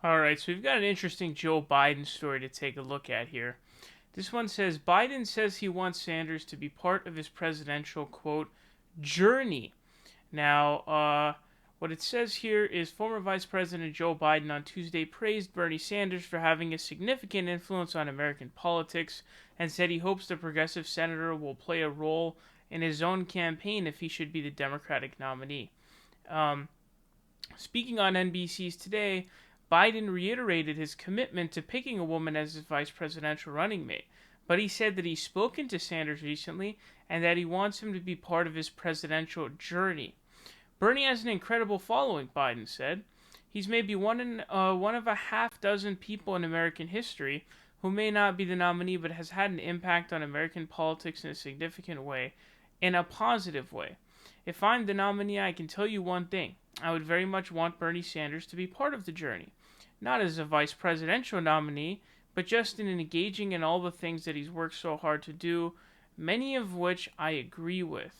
All right, so we've got an interesting Joe Biden story to take a look at here. This one says Biden says he wants Sanders to be part of his presidential, quote, journey. Now, what it says here is former Vice President Joe Biden on Tuesday praised Bernie Sanders for having a significant influence on American politics and said he hopes the progressive senator will play a role in his own campaign if he should be the Democratic nominee. Um, Speaking on NBC's Today, Biden reiterated his commitment to picking a woman as his vice presidential running mate, but he said that he's spoken to Sanders recently and that he wants him to be part of his presidential journey. Bernie has an incredible following, Biden said. He's maybe one of a half dozen people in American history who may not be the nominee but has had an impact on American politics in a significant way, in a positive way. If I'm the nominee, I can tell you one thing. I would very much want Bernie Sanders to be part of the journey. Not as a vice presidential nominee, but just in engaging in all the things that he's worked so hard to do, many of which I agree with.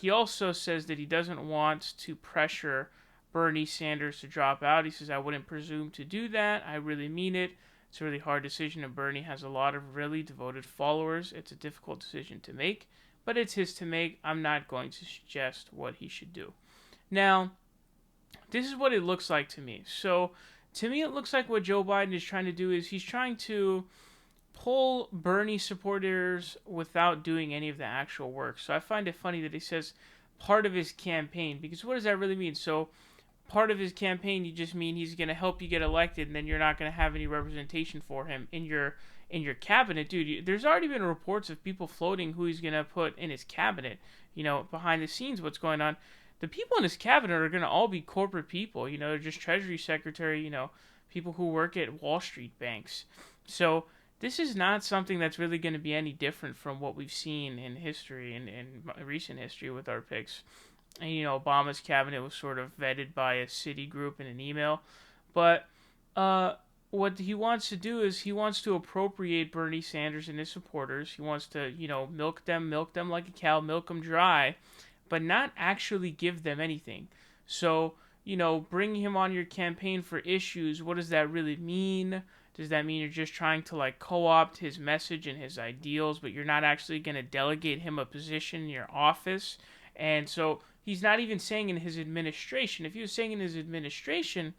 He also says that he doesn't want to pressure Bernie Sanders to drop out. He says, I wouldn't presume to do that. I really mean it. It's a really hard decision, and Bernie has a lot of really devoted followers. It's a difficult decision to make, but it's his to make. I'm not going to suggest what he should do. Now, this is what it looks like to me. So, to me, it looks like what Joe Biden is trying to do is he's trying to pull Bernie supporters without doing any of the actual work. So I find it funny that he says part of his campaign, because what does that really mean? So part of his campaign, you just mean he's going to help you get elected, and then you're not going to have any representation for him in your cabinet, dude. There's already been reports of people floating who he's going to put in his cabinet. You know, behind the scenes, what's going on. The people in his cabinet are going to all be corporate people. You know, they're just Treasury Secretary. You know, people who work at Wall Street banks. So this is not something that's really going to be any different from what we've seen in history and in recent history with our picks. And, you know, Obama's cabinet was sort of vetted by a city group in an email. But what he wants to do is he wants to appropriate Bernie Sanders and his supporters. He wants to, you know, milk them like a cow, milk them dry, but not actually give them anything. So, you know, bringing him on your campaign for issues, what does that really mean? Does that mean you're just trying to like co-opt his message and his ideals, but you're not actually going to delegate him a position in your office? And so he's not even saying in his administration. If he was saying in his administration,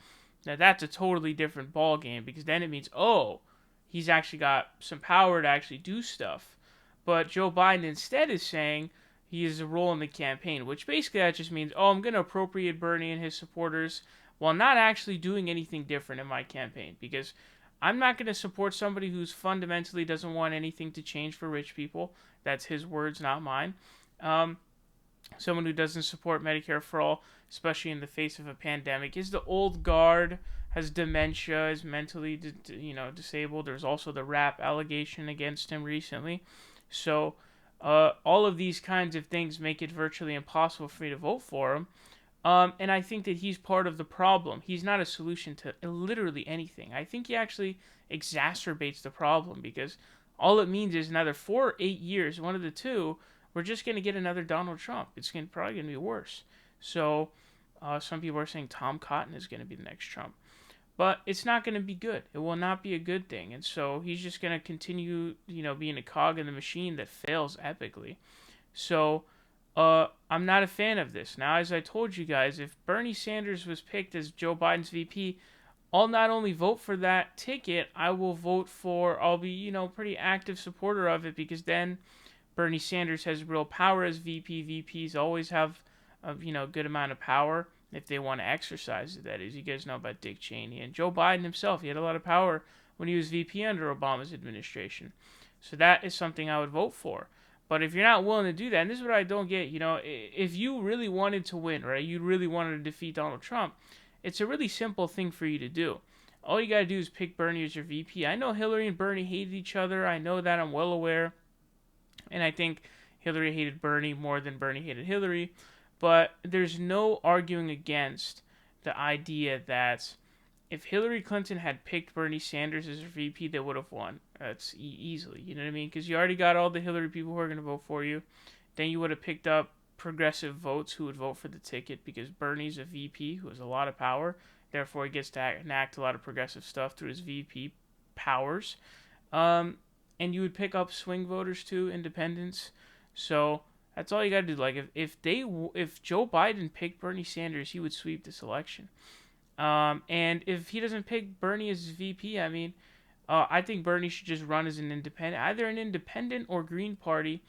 now that's a totally different ball game, because then it means, oh, he's actually got some power to actually do stuff. But Joe Biden instead is saying he has a role in the campaign, which basically that just means, oh, I'm going to appropriate Bernie and his supporters while not actually doing anything different in my campaign, because I'm not going to support somebody who's fundamentally doesn't want anything to change for rich people. That's his words, not mine. Um, Someone who doesn't support Medicare for all, especially in the face of a pandemic, is the old guard, has dementia, is mentally disabled. There's also the rap allegation against him recently. So all of these kinds of things make it virtually impossible for me to vote for him. And I think that he's part of the problem. He's not a solution to literally anything. I think he actually exacerbates the problem, because all it means is another 4 or 8 years, one of the two, we're just going to get another Donald Trump. Probably going to be worse. So some people are saying Tom Cotton is going to be the next Trump. But it's not going to be good. It will not be a good thing. And so he's just going to continue, being a cog in the machine that fails epically. So I'm not a fan of this. Now, as I told you guys, if Bernie Sanders was picked as Joe Biden's VP, I'll not only vote for that ticket, I'll be, pretty active supporter of it, because then Bernie Sanders has real power as VP. VPs always have a, good amount of power if they want to exercise it, that is. You guys know about Dick Cheney. And Joe Biden himself, he had a lot of power when he was VP under Obama's administration. So that is something I would vote for. But if you're not willing to do that, and this is what I don't get, if you really wanted to win, right, you really wanted to defeat Donald Trump, it's a really simple thing for you to do. All you gotta do is pick Bernie as your VP. I know Hillary and Bernie hated each other. I know that. I'm well aware. And I think Hillary hated Bernie more than Bernie hated Hillary. But there's no arguing against the idea that if Hillary Clinton had picked Bernie Sanders as her VP, they would have won. That's easily, you know what I mean? Because you already got all the Hillary people who are going to vote for you. Then you would have picked up progressive votes who would vote for the ticket, because Bernie's a VP who has a lot of power. Therefore, he gets to enact a lot of progressive stuff through his VP powers. Um, and you would pick up swing voters too, independents. So that's all you got to do. Like if Joe Biden picked Bernie Sanders, he would sweep this election. And if he doesn't pick Bernie as his VP, I mean, I think Bernie should just run as an independent, either an independent or Green Party.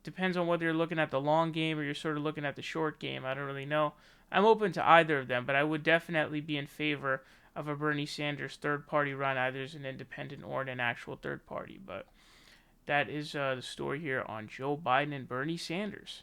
Depends on whether you're looking at the long game or you're sort of looking at the short game. I don't really know. I'm open to either of them, but I would definitely be in favor of a Bernie Sanders third party run, either as an independent or an actual third party. But that is the story here on Joe Biden and Bernie Sanders.